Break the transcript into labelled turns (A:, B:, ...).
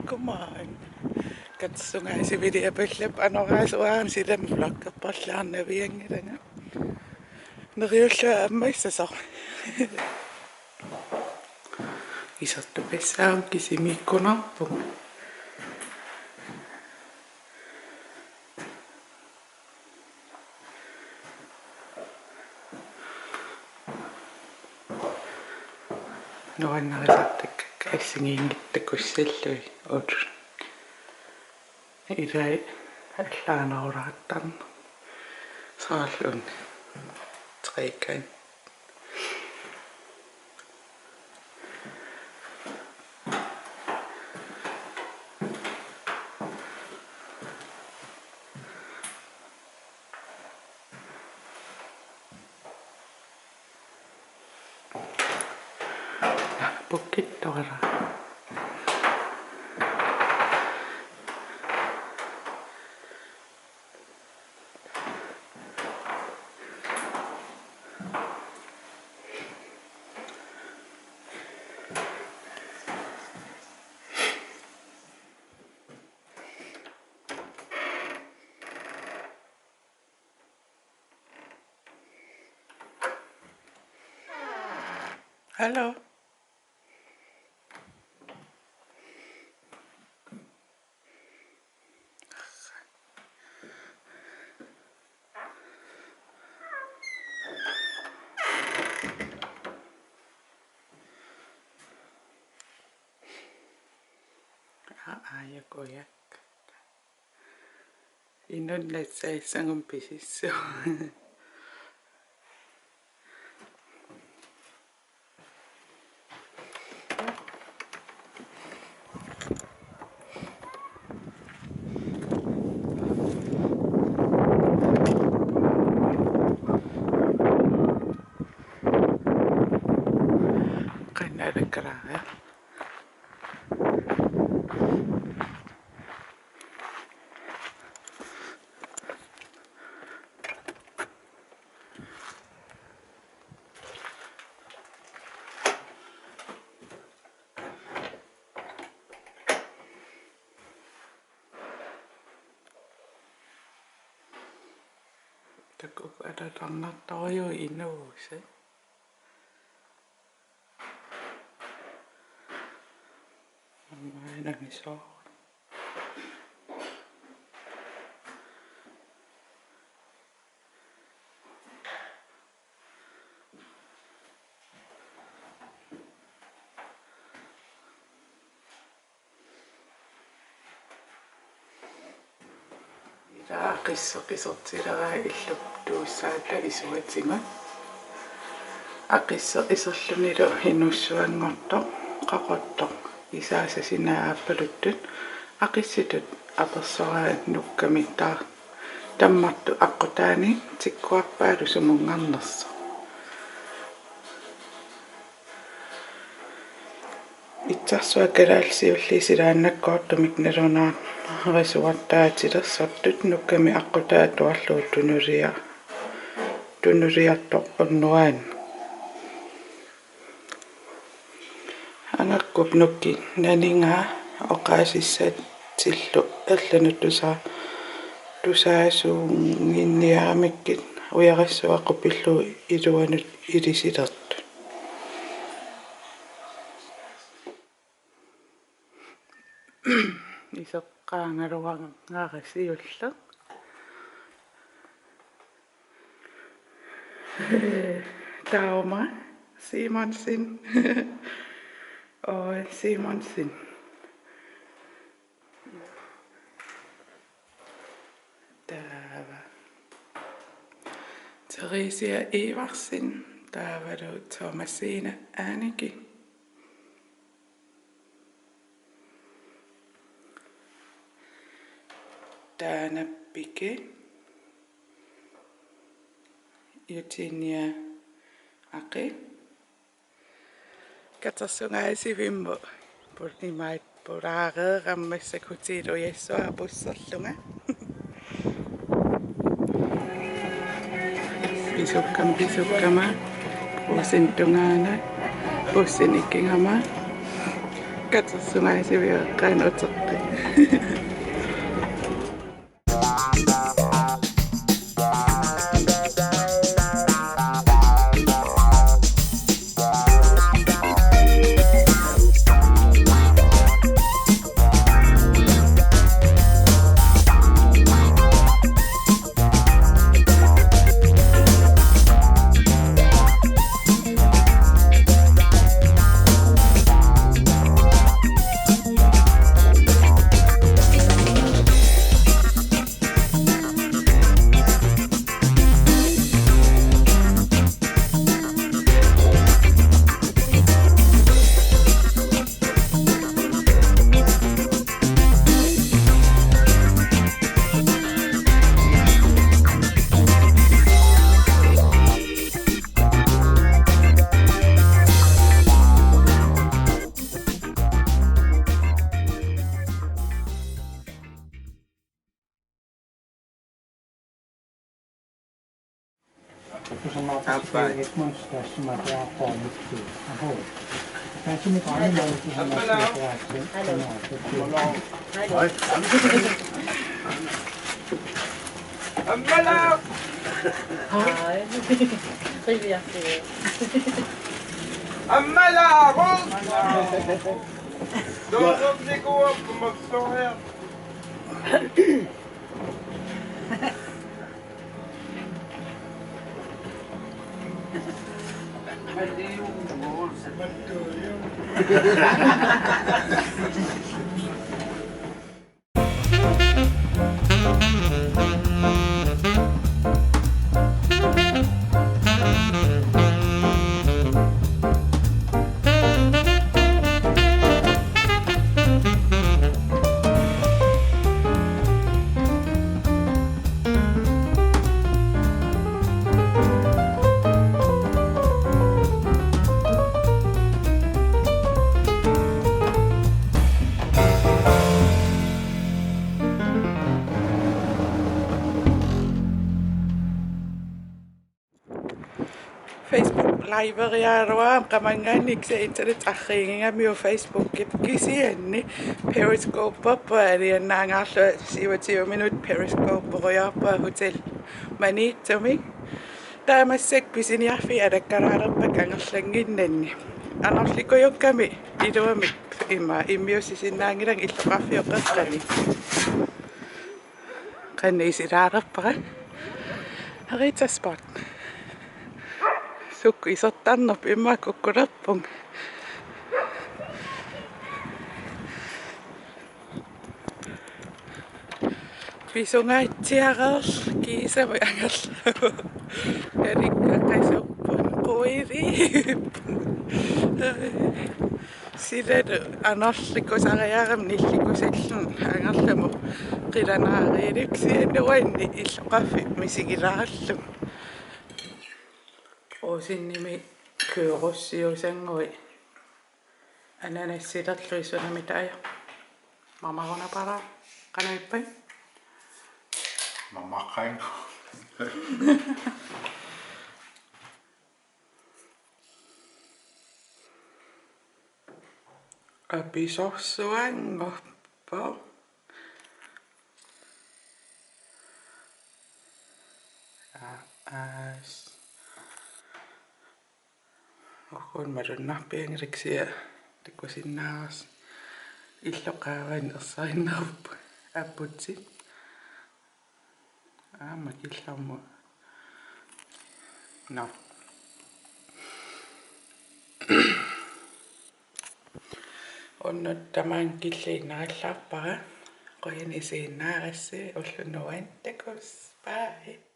A: Godmorgen. Katsungaisi vidiapallap anoraasuaan silam flakkerparlaarnaviangilanga. Neriulla ammaissasar. Isartu pessaam kisimiikkunarpun. Noannarisartak assingiingittakkussallui ut. Ilai allaanauraattan saallun treikan. Pukittora. Hallo. Ajakoyak. Inun letsai sangum pisissu. Kanada karaga. Takut ada tanah toyo inu sih. Nang iso. Qissortiraga illup tuussaalla isuatima aqissa iserlunilu inussuangortoq qaqortoq isaasasinaappaluttut aqissitut apersoraa nukkami tammartu aqqutaani tikkuarpaalu sumungarnerso itsarsua kalaalsiulliisilaannakkoortumik nalunaat risuartaatilersortut nukkami aqqutaatuarluu tunuriartoq unnuaan angakkup nukki naningaa oqaasissat sillu tusaasuunginniaramikkit uyarissuaqupillu iluanut ilisilertu isoqqaangaluarngaarisiulla Tauma Simonsen og Simonsen der var Theresia Eversen der var du Thomasine Annike Dana Bigge Eugenia Aqi Katarsungaisi vimmo purnimait puraareerammassakutiilu yassua pusserlunga pisukkama pussintungaana pussin ikkingama katsusungaisivia qaanoterti Facebook live-eriaruam qamangaanniksa internet arriingingamiu Facebook kisianni Periscope aliannaangaarlu 20 minut Periscope oriarpa hotel maniittumi taamassak pisiniarfi alakkaraarerpak angerlanginnanni anerlikoyukkami iluamik immiussisinnaangilang illuqarfioqerrani qanniisilaalerpara Aritaspot sukku isottannerp imma kukkulerpung pisungaatsiareerl kiisami angerlu erikka qaisuppun quiri silalu anerlikusariaram nillikusallun angerlumu qilanaariiliksianuanni illuqarfi misigilaarallum Oosinnimi kyurussiusangui ananassilerluissunamitaja mamarunapara qanaippai
B: mamaqain
A: apisorsuangorpo as Okon marunarpiangeriksia tikkusinnaaras illoqaavan ersarinnerup apputsit makillarmu no onnut tamaan killiinnarillarpara qoyanisiinnaarassi ullunuan takus bye